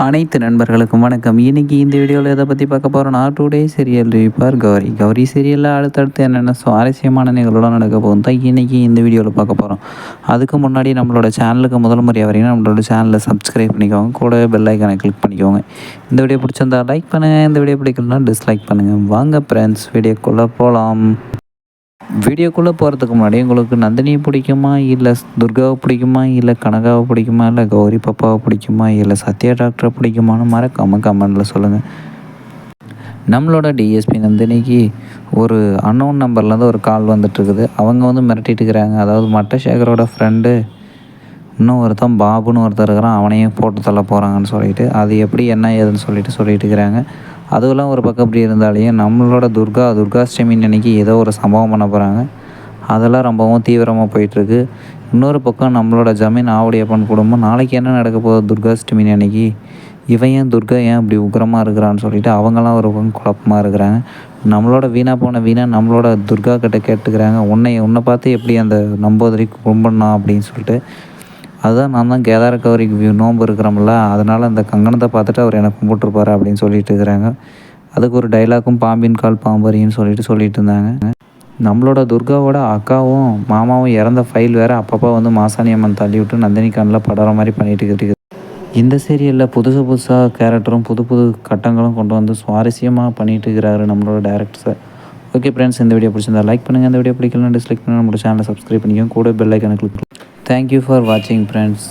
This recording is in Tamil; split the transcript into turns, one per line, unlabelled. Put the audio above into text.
அனைத்து நண்பர்களுக்கும் வணக்கம். இன்னைக்கு இந்த வீடியோவில் எதை பற்றி பார்க்க போகிறோம்னா, today serial reviewer Gauri. Gauri சீரியலில் அடுத்தடுத்து என்னென்ன சுவாரஸ்யமான நிகழ்வுலாம் நடக்க போகுது தான் இன்னைக்கு இந்த வீடியோவில் பார்க்க போகிறோம். அதுக்கு முன்னாடி நம்மளோட சேனலுக்கு முதல் முறையாக வரீங்கன்னா நம்மளோட சேனலை சப்ஸ்கிரைப் பண்ணிக்கோங்க, கூட பெல் ஐக்கானை கிளிக் பண்ணிக்கோங்க. இந்த வீடியோ பிடிச்சிருந்தா லைக் பண்ணுங்கள், இந்த வீடியோ பிடிக்கலனா டிஸ்லைக் பண்ணுங்கள். வாங்க ஃப்ரெண்ட்ஸ், வீடியோக்குள்ளே போகலாம். வீடியோக்குள்ளே போகிறதுக்கு முன்னாடி உங்களுக்கு நந்தினியை பிடிக்குமா, இல்லை துர்காவை பிடிக்குமா, இல்லை கனகாவை பிடிக்குமா, இல்லை கௌரி பாப்பாவை பிடிக்குமா, இல்லை சத்யா டாக்டரை பிடிக்குமான்னு மறக்காமல் கமெண்டில் சொல்லுங்கள். நம்மளோட டிஎஸ்பி நந்தினிக்கு ஒரு அன்னோன் நம்பர்லேருந்து ஒரு கால் வந்துட்டுருக்குது. அவங்க மிரட்டிட்டு இருக்கிறாங்க. அதாவது மட்டசேகரோட ஃப்ரெண்டு இன்னும் ஒருத்தன் பாபுன்னு ஒருத்தர் இருக்கிறான், அவனையும் போட்டு தள்ள போகிறாங்கன்னு சொல்லிட்டு, அது எப்படி என்ன ஏதுன்னு சொல்லிட்டு இருக்கிறாங்க. அதுவெல்லாம் ஒரு பக்கம் இப்படி இருந்தாலையும் நம்மளோட துர்காஷ்டமி அன்னைக்கு ஏதோ ஒரு சம்பவம் பண்ண போகிறாங்க. அதெல்லாம் ரொம்பவும் தீவிரமாக போயிட்டுருக்கு. இன்னொரு பக்கம் நம்மளோட ஜமீன் ஆவுடையப்பன் குடும்பம் நாளைக்கு என்ன நடக்க போகுது துர்காஷ்டமி அன்னைக்கு, இவன் துர்கா ஏன் இப்படி உக்கிரமாக இருக்கிறான்னு சொல்லிட்டு அவங்களாம் ஒரு பக்கம் குழப்பமாக இருக்கிறாங்க. நம்மளோட வீணா நம்மளோட துர்கா கிட்ட கேட்டுக்கிறாங்க, உன்னை பார்த்து எப்படி அந்த நம்போதரி கும்பிட்னா அப்படின்னு சொல்லிட்டு. அதுதான் நான் தான் கேதார கௌரிக்கு நோன்பு இருக்கிறோம்ல, அதனால் அந்த கங்கணத்தை பார்த்துட்டு அவர் எனக்கு கும்பிட்டுருப்பாரு அப்படின்னு சொல்லிட்டு இருக்கிறாங்க. அதுக்கு ஒரு டைலாக்கும் பாம்பின் கால் பாம்பரின்னு சொல்லிட்டு இருந்தாங்க. நம்மளோட துர்காவோட அக்காவும் மாமாவும் இறந்த ஃபைல் வேறு அப்பப்போ மாசாணி அம்மன் தள்ளி விட்டு நந்தினி கண்ணில் படுற மாதிரி பண்ணிட்டு இருக்குது. இந்த சீரியலில் புதுசாக கேரக்டரும் புது கட்டங்களும் கொண்டு சுவாரஸ்யமாக பண்ணிட்டு இருக்கிறாரு நம்மளோட டேரக்டர். ஓகே ஃப்ரெண்ட்ஸ், இந்த வீடியோ பிடிச்சிருந்தா லைக் பண்ணுங்கள், இந்த வீடியோ பிடிக்கலாம் டிஸ்லைக் பண்ணுங்கள், நம்மளோட சேனலை சப்ஸ்கிரைப் பண்ணிக்கோங்க, கூட பெல் ஐக்கானை கிளிக் பண்ணுங்கள். தேங்க்யூ ஃபார் வாட்சிங் ஃப்ரெண்ட்ஸ்.